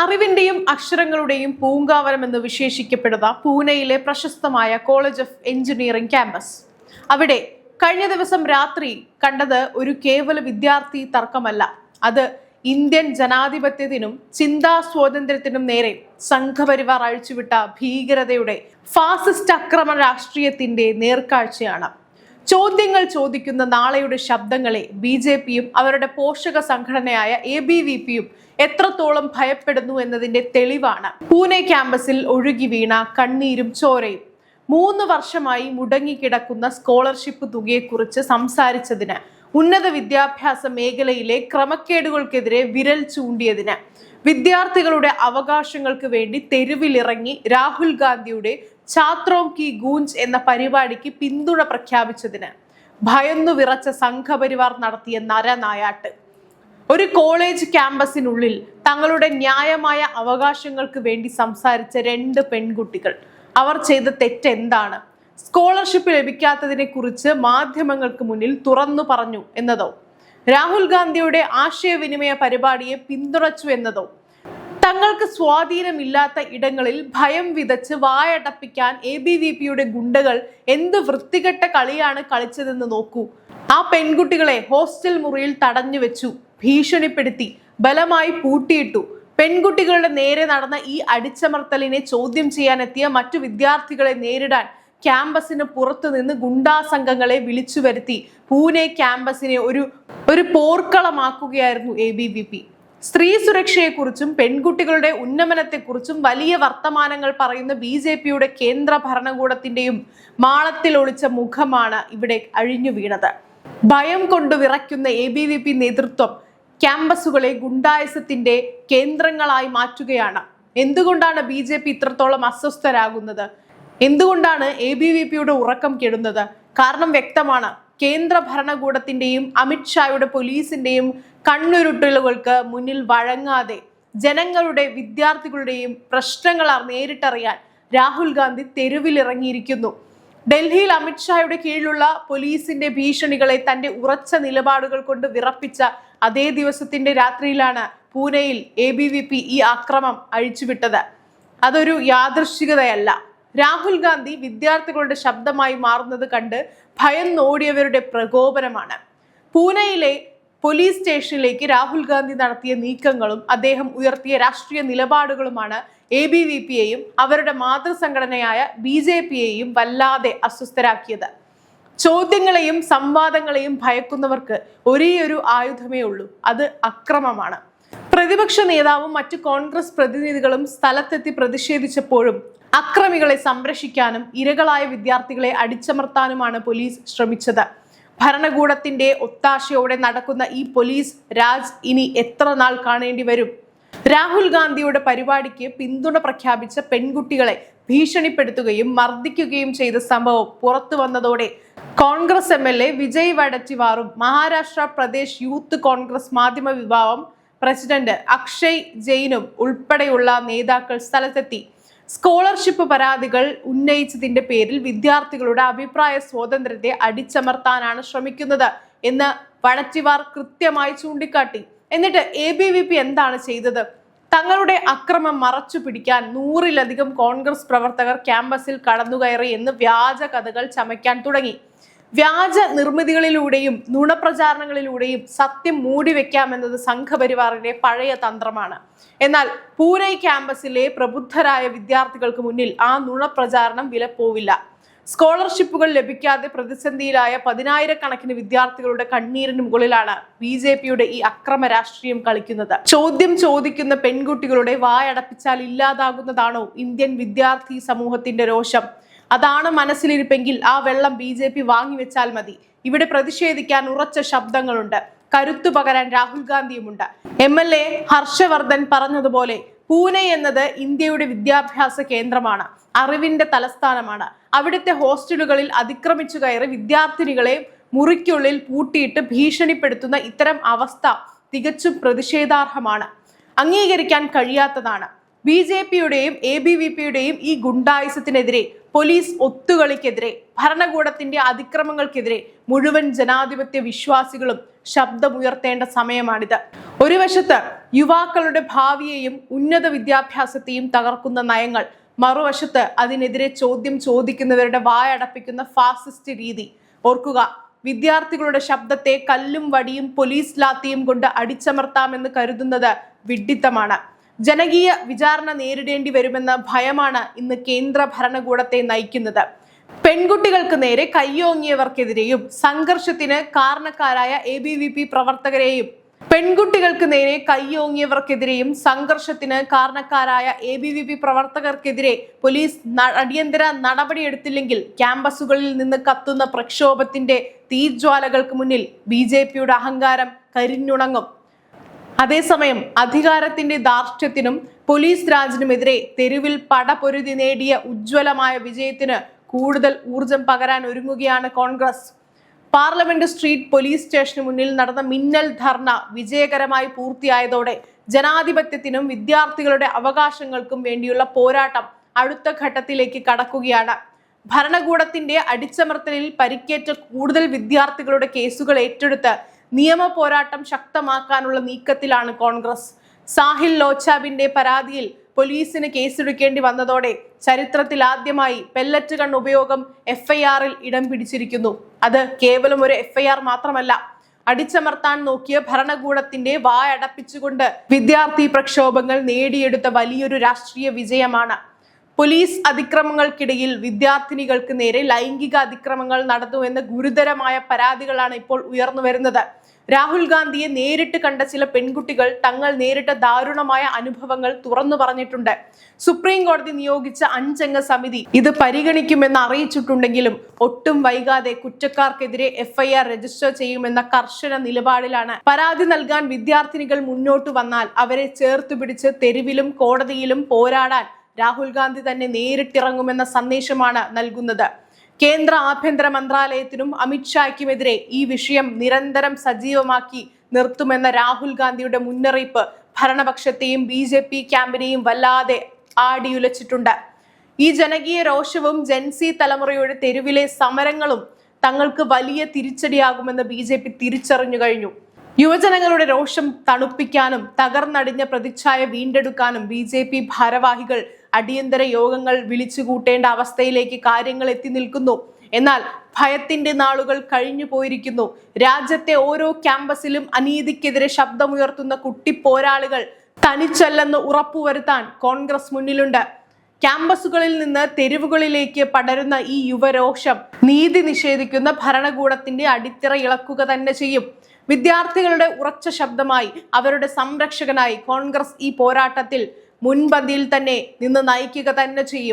അറിവിന്റെയും അക്ഷരങ്ങളുടെയും പൂങ്കാവനം എന്ന് വിശേഷിക്കപ്പെടുന്ന പൂനെയിലെ പ്രശസ്തമായ കോളേജ് ഓഫ് എഞ്ചിനീയറിംഗ് ക്യാമ്പസ്. അവിടെ കഴിഞ്ഞ ദിവസം രാത്രി കണ്ടത് ഒരു കേവല വിദ്യാർത്ഥി തർക്കമല്ല, അത് ഇന്ത്യൻ ജനാധിപത്യത്തിനും ചിന്താ സ്വാതന്ത്ര്യത്തിനും നേരെ സംഘപരിവാർ അഴിച്ചുവിട്ട ഭീകരതയുടെ ഫാസിസ്റ്റ് അക്രമ രാഷ്ട്രീയത്തിന്റെ നേർക്കാഴ്ചയാണ്. ചോദ്യങ്ങൾ ചോദിക്കുന്ന നാളെയുടെ ശബ്ദങ്ങളെ ബി.ജെ.പിയും അവരുടെ പോഷക സംഘടനയായ ABVPയും എത്രത്തോളം ഭയപ്പെടുന്നു എന്നതിന്റെ തെളിവാണ് പൂനെ ക്യാമ്പസിൽ ഒഴുകി വീണ കണ്ണീരും ചോരയും. 3 വർഷമായി മുടങ്ങിക്കിടക്കുന്ന സ്കോളർഷിപ്പ് തുകയെക്കുറിച്ച് സംസാരിച്ചതിന്, ഉന്നത വിദ്യാഭ്യാസ മേഖലയിലെ ക്രമക്കേടുകൾക്കെതിരെ വിരൽ ചൂണ്ടിയതിന്, വിദ്യാർത്ഥികളുടെ അവകാശങ്ങൾക്ക് വേണ്ടി തെരുവിലിറങ്ങി രാഹുൽ ഗാന്ധിയുടെ ഛാത്രോം കി ഗൂഞ്ച് എന്ന പരിപാടിക്ക് പിന്തുണ പ്രഖ്യാപിച്ചതിന്, ഭയന്നു വിറച്ച സംഘപരിവാർ നടത്തിയ നരനായാട്ട്. ഒരു കോളേജ് ക്യാമ്പസിനുള്ളിൽ തങ്ങളുടെ ന്യായമായ അവകാശങ്ങൾക്ക് വേണ്ടി സംസാരിച്ച 2 പെൺകുട്ടികൾ. അവർ ചെയ്ത തെറ്റെന്താണ്? സ്കോളർഷിപ്പ് ലഭിക്കാത്തതിനെ കുറിച്ച് മാധ്യമങ്ങൾക്ക് മുന്നിൽ തുറന്നു പറഞ്ഞു എന്നതോ? രാഹുൽ ഗാന്ധിയുടെ ആശയവിനിമയ പരിപാടിയെ പിന്തുണച്ചു എന്നതോ? തങ്ങൾക്ക് സ്വാധീനമില്ലാത്ത ഇടങ്ങളിൽ ഭയം വിതച്ച് വായടപ്പിക്കാൻ ABVPയുടെ ഗുണ്ടകൾ എന്ത് വൃത്തികെട്ട കളിയാണ് കളിച്ചതെന്ന് നോക്കൂ. ആ പെൺകുട്ടികളെ ഹോസ്റ്റൽ മുറിയിൽ തടഞ്ഞു വെച്ചു, ഭീഷണിപ്പെടുത്തി, ബലമായി പൂട്ടിയിട്ടു. പെൺകുട്ടികളുടെ നേരെ നടന്ന ഈ അടിച്ചമർത്തലിനെ ചോദ്യം ചെയ്യാനെത്തിയ മറ്റു വിദ്യാർത്ഥികളെ നേരിടാൻ ക്യാമ്പസിന് പുറത്തു നിന്ന് ഗുണ്ടാ സംഘങ്ങളെ വിളിച്ചു വരുത്തി പൂനെ ക്യാമ്പസിനെ ഒരു പോർക്കളമാക്കുകയായിരുന്നു ABVP. സ്ത്രീ സുരക്ഷയെക്കുറിച്ചും പെൺകുട്ടികളുടെ ഉന്നമനത്തെക്കുറിച്ചും വലിയ വർത്തമാനങ്ങൾ പറയുന്ന BJPയുടെ കേന്ദ്ര ഭരണകൂടത്തിന്റെയും മാളത്തിൽ ഒളിച്ച മുഖമാണ് ഇവിടെ അഴിഞ്ഞു വീണത്. ഭയം കൊണ്ട് വിറയ്ക്കുന്ന ABVP നേതൃത്വം ക്യാമ്പസുകളെ ഗുണ്ടായസത്തിന്റെ കേന്ദ്രങ്ങളായി മാറ്റുകയാണ്. എന്തുകൊണ്ടാണ് BJP ഇത്രത്തോളം അസ്വസ്ഥരാകുന്നത്? എന്തുകൊണ്ടാണ് ABVPയുടെ ഉറക്കം കെടുന്നത്? കാരണം വ്യക്തമാണ്. കേന്ദ്ര ഭരണകൂടത്തിന്റെയും അമിത്ഷായുടെ പോലീസിന്റെയും കണ്ണുരുട്ടലുകൾക്ക് മുന്നിൽ വഴങ്ങാതെ ജനങ്ങളുടെ, വിദ്യാർത്ഥികളുടെയും പ്രശ്നങ്ങൾ നേരിട്ടറിയാൻ രാഹുൽ ഗാന്ധി തെരുവിലിറങ്ങിയിരിക്കുന്നു. ഡൽഹിയിൽ അമിത്ഷായുടെ കീഴിലുള്ള പോലീസിന്റെ ഭീഷണികളെ തന്റെ ഉറച്ച നിലപാടുകൾ കൊണ്ട് വിറപ്പിച്ച അതേ ദിവസത്തിന്റെ രാത്രിയിലാണ് പൂനെയിൽ ABVP ഈ ആക്രമം അഴിച്ചുവിട്ടത്. അതൊരു യാദൃശ്ചികതയല്ല. രാഹുൽ ഗാന്ധി വിദ്യാർത്ഥികളുടെ ശബ്ദമായി മാറുന്നത് കണ്ട് ഭയന്നോടിയവരുടെ പ്രകോപനമാണ്. പൂനെയിലെ പോലീസ് സ്റ്റേഷനിലേക്ക് രാഹുൽ ഗാന്ധി നടത്തിയ നീക്കങ്ങളും അദ്ദേഹം ഉയർത്തിയ രാഷ്ട്രീയ നിലപാടുകളുമാണ് ABVPയെയും അവരുടെ മാതൃസംഘടനയായ BJPയെയും വല്ലാതെ അസ്വസ്ഥരാക്കിയത്. ചോദ്യങ്ങളെയും സംവാദങ്ങളെയും ഭയക്കുന്നവർക്ക് ഒരേയൊരു ആയുധമേ ഉള്ളൂ, അത് അക്രമമാണ്. പ്രതിപക്ഷ നേതാവും മറ്റു കോൺഗ്രസ് പ്രതിനിധികളും സ്ഥലത്തെത്തി പ്രതിഷേധിച്ചപ്പോഴും അക്രമികളെ സംരക്ഷിക്കാനും ഇരകളായ വിദ്യാർത്ഥികളെ അടിച്ചമർത്താനുമാണ് പോലീസ് ശ്രമിച്ചത്. ഭരണകൂടത്തിന്റെ ഒത്താശയോടെ നടക്കുന്ന ഈ പോലീസ് രാജ് ഇനി എത്ര നാൾ കാണേണ്ടി വരും? രാഹുൽ ഗാന്ധിയുടെ പരിപാടിക്ക് പിന്തുണ പ്രഖ്യാപിച്ച പെൺകുട്ടികളെ ഭീഷണിപ്പെടുത്തുകയും മർദ്ദിക്കുകയും ചെയ്ത സംഭവം പുറത്തു വന്നതോടെ കോൺഗ്രസ് MLA വിജയ് വഡറ്റിവാറും മഹാരാഷ്ട്ര പ്രദേശ് യൂത്ത് കോൺഗ്രസ് മാധ്യമ വിഭാഗം പ്രസിഡന്റ് അക്ഷയ് ജെയിനും ഉൾപ്പെടെയുള്ള നേതാക്കൾ സ്ഥലത്തെത്തി. സ്കോളർഷിപ്പ് പരാതികൾ ഉന്നയിച്ചതിന്റെ പേരിൽ വിദ്യാർത്ഥികളുടെ അഭിപ്രായ സ്വാതന്ത്ര്യത്തെ അടിച്ചമർത്താനാണ് ശ്രമിക്കുന്നത് എന്ന് വഡറ്റിവാർ കൃത്യമായി ചൂണ്ടിക്കാട്ടി. എന്നിട്ട് ABVP എന്താണ് ചെയ്തത്? തങ്ങളുടെ അക്രമം മറച്ചു പിടിക്കാൻ 100-ലധികം കോൺഗ്രസ് പ്രവർത്തകർ ക്യാമ്പസിൽ കടന്നുകയറി എന്ന് വ്യാജ കഥകൾ ചമയ്ക്കാൻ തുടങ്ങി. വ്യാജ നിർമ്മിതികളിലൂടെയും നുണപ്രചാരണങ്ങളിലൂടെയും സത്യം മൂടിവെക്കാമെന്നത് സംഘപരിവാറിന്റെ പഴയ തന്ത്രമാണ്. എന്നാൽ പൂനെ ക്യാമ്പസിലെ പ്രബുദ്ധരായ വിദ്യാർത്ഥികൾക്ക് മുന്നിൽ ആ നുണപ്രചാരണം വിലപ്പോവില്ല. സ്കോളർഷിപ്പുകൾ ലഭിക്കാതെ പ്രതിസന്ധിയിലായ 10,000-കണക്കിന് വിദ്യാർത്ഥികളുടെ കണ്ണീരിന് മുകളിലാണ് BJPയുടെ ഈ അക്രമ രാഷ്ട്രീയം കളിക്കുന്നത്. ചോദ്യം ചോദിക്കുന്ന പെൺകുട്ടികളുടെ വായടപ്പിച്ചാൽ ഇല്ലാതാകുന്നതാണോ ഇന്ത്യൻ വിദ്യാർത്ഥി സമൂഹത്തിന്റെ രോഷം? അതാണ് മനസ്സിലിരിപ്പെങ്കിൽ ആ വെള്ളം BJP വാങ്ങിവെച്ചാൽ മതി. ഇവിടെ പ്രതിഷേധിക്കാൻ ഉറച്ച ശബ്ദങ്ങളുണ്ട്, കരുത്തു പകരാൻ രാഹുൽ ഗാന്ധിയുമുണ്ട്. MLA ഹർഷവർദ്ധൻ പറഞ്ഞതുപോലെ പൂനെ എന്നത് ഇന്ത്യയുടെ വിദ്യാഭ്യാസ കേന്ദ്രമാണ്, അറിവിന്റെ തലസ്ഥാനമാണ്. അവിടുത്തെ ഹോസ്റ്റലുകളിൽ അതിക്രമിച്ചു കയറി വിദ്യാർത്ഥിനികളെ മുറിക്കുള്ളിൽ പൂട്ടിയിട്ട് ഭീഷണിപ്പെടുത്തുന്ന ഇത്തരം അവസ്ഥ തികച്ചും പ്രതിഷേധാർഹമാണ്, അംഗീകരിക്കാൻ കഴിയാത്തതാണ്. BJPയുടെയും ABVPയുടെയും ഈ ഗുണ്ടായുസത്തിനെതിരെ, പോലീസ് ഒത്തുകളിക്കെതിരെ, ഭരണകൂടത്തിന്റെ അതിക്രമങ്ങൾക്കെതിരെ മുഴുവൻ ജനാധിപത്യ വിശ്വാസികളും ശബ്ദമുയർത്തേണ്ട സമയമാണിത്. ഒരു വശത്ത് യുവാക്കളുടെ ഭാവിയെയും ഉന്നത വിദ്യാഭ്യാസത്തെയും തകർക്കുന്ന നയങ്ങൾ, മറുവശത്ത് അതിനെതിരെ ചോദ്യം ചോദിക്കുന്നവരുടെ വായടപ്പിക്കുന്ന ഫാസിസ്റ്റ് രീതി. ഓർക്കുക, വിദ്യാർത്ഥികളുടെ ശബ്ദത്തെ കല്ലും വടിയും പോലീസ് ലാത്തിയും കൊണ്ട് അടിച്ചമർത്താമെന്ന് കരുതുന്നത് വിഡ്ഢിത്തമാണ്. ജനകീയ വിചാരണ നേരിടേണ്ടി വരുമെന്ന ഭയമാണ് ഇന്ന് കേന്ദ്ര ഭരണകൂടത്തെ നയിക്കുന്നത്. പെൺകുട്ടികൾക്ക് നേരെ കയ്യോങ്ങിയവർക്കെതിരെയും സംഘർഷത്തിന് കാരണക്കാരായ ABVP പ്രവർത്തകരെയും പോലീസ് അടിയന്തര നടപടിയെടുത്തില്ലെങ്കിൽ ക്യാമ്പസുകളിൽ നിന്ന് കത്തുന്ന പ്രക്ഷോഭത്തിന്റെ തീജ്വാലകൾക്ക് മുന്നിൽ BJPയുടെ അഹങ്കാരം കരിഞ്ഞുണങ്ങും. അതേസമയം അധികാരത്തിന്റെ ധാർഷ്ട്യത്തിനും പോലീസ് രാജിനുമെതിരെ തെരുവിൽ പടപൊരുതി നേടിയ ഉജ്ജ്വലമായ വിജയത്തിന് കൂടുതൽ ഊർജം പകരാൻ ഒരുങ്ങുകയാണ് കോൺഗ്രസ്. പാർലമെന്റ് സ്ട്രീറ്റ് പോലീസ് സ്റ്റേഷന് മുന്നിൽ നടന്ന മിന്നൽ ധർണ വിജയകരമായി പൂർത്തിയായതോടെ ജനാധിപത്യത്തിനും വിദ്യാർത്ഥികളുടെ അവകാശങ്ങൾക്കും വേണ്ടിയുള്ള പോരാട്ടം അടുത്ത ഘട്ടത്തിലേക്ക് കടക്കുകയാണ്. ഭരണകൂടത്തിന്റെ അടിച്ചമർത്തലിൽ പരിക്കേറ്റ കൂടുതൽ വിദ്യാർത്ഥികളുടെ കേസുകൾ ഏറ്റെടുത്ത് നിയമ പോരാട്ടം ശക്തമാക്കാനുള്ള നീക്കത്തിലാണ് കോൺഗ്രസ്. സാഹിൽ ലോച്ചാബിന്റെ പരാതിയിൽ പോലീസിന് കേസെടുക്കേണ്ടി വന്നതോടെ ചരിത്രത്തിൽ ആദ്യമായി പെല്ലറ്റ് ഗൺ ഉപയോഗം FIR-ൽ ഇടം പിടിച്ചിരിക്കുന്നു. അത് കേവലം ഒരു FIR മാത്രമല്ല, അടിച്ചമർത്താൻ നോക്കിയ ഭരണകൂടത്തിന്റെ വായടപ്പിച്ചുകൊണ്ട് വിദ്യാർത്ഥി പ്രക്ഷോഭങ്ങൾ നേടിയെടുത്ത വലിയൊരു രാഷ്ട്രീയ വിജയമാണ്. പോലീസ് അതിക്രമങ്ങൾക്കിടയിൽ വിദ്യാർത്ഥിനികൾക്ക് നേരെ ലൈംഗിക അതിക്രമങ്ങൾ നടന്നുവെന്ന ഗുരുതരമായ പരാതികളാണ് ഇപ്പോൾ ഉയർന്നു വരുന്നത്. രാഹുൽ ഗാന്ധിയെ നേരിട്ട് കണ്ട ചില പെൺകുട്ടികൾ തങ്ങൾ നേരിട്ട ദാരുണമായ അനുഭവങ്ങൾ തുറന്നു പറഞ്ഞിട്ടുണ്ട്. സുപ്രീം കോടതി നിയോഗിച്ച 5-അംഗ സമിതി ഇത് പരിഗണിക്കുമെന്ന് അറിയിച്ചിട്ടുണ്ടെങ്കിലും ഒട്ടും വൈകാതെ കുറ്റക്കാർക്കെതിരെ FIR രജിസ്റ്റർ ചെയ്യുമെന്ന കർശന നിലപാടിലാണ്. പരാതി നൽകാൻ വിദ്യാർത്ഥിനികൾ മുന്നോട്ട് വന്നാൽ അവരെ ചേർത്ത് പിടിച്ച് തെരുവിലും കോടതിയിലും പോരാടാൻ രാഹുൽ ഗാന്ധി തന്നെ നേരിട്ടിറങ്ങുമെന്ന സന്ദേശമാണ് നൽകുന്നത്. കേന്ദ്ര ആഭ്യന്തര മന്ത്രാലയത്തിനും അമിത്ഷായ്ക്കുമെതിരെ ഈ വിഷയം നിരന്തരം സജീവമാക്കി നിർത്തുമെന്ന രാഹുൽ ഗാന്ധിയുടെ മുന്നറിയിപ്പ് ഭരണപക്ഷത്തെയും BJP ക്യാമ്പിനെയും വല്ലാതെ ആടിയുലച്ചിട്ടുണ്ട്. ഈ ജനകീയ രോഷവും ജെൻസി തലമുറയുടെ തെരുവിലെ സമരങ്ങളും തങ്ങൾക്ക് വലിയ തിരിച്ചടിയാകുമെന്ന് BJP തിരിച്ചറിഞ്ഞു കഴിഞ്ഞു. യുവജനങ്ങളുടെ രോഷം തണുപ്പിക്കാനും തകർന്നടിഞ്ഞ പ്രതിച്ഛായ വീണ്ടെടുക്കാനും BJP ഭാരവാഹികൾ അടിയന്തര യോഗങ്ങൾ വിളിച്ചുകൂട്ടേണ്ട അവസ്ഥയിലേക്ക് കാര്യങ്ങൾ എത്തി നിൽക്കുന്നു. എന്നാൽ ഭയത്തിന്റെ നാളുകൾ കഴിഞ്ഞു പോയിരിക്കുന്നു. രാജ്യത്തെ ഓരോ ക്യാമ്പസിലും അനീതിക്കെതിരെ ശബ്ദമുയർത്തുന്ന കുട്ടി പോരാളികൾ തനിച്ചല്ലെന്ന് ഉറപ്പുവരുത്താൻ കോൺഗ്രസ് മുന്നിലുണ്ട്. ക്യാമ്പസുകളിൽ നിന്ന് തെരുവുകളിലേക്ക് പടരുന്ന ഈ യുവരോഷം നീതി നിഷേധിക്കുന്ന ഭരണകൂടത്തിന്റെ അടിത്തറ ഇളക്കുക തന്നെ ചെയ്യും. വിദ്യാർത്ഥികളുടെ ഉറച്ച ശബ്ദമായി, അവരുടെ സംരക്ഷകനായി കോൺഗ്രസ് ഈ പോരാട്ടത്തിൽ മുൻപന്തിയിൽ തന്നെ നിന്ന് നയിക്കുക തന്നെ ചെയ്യും.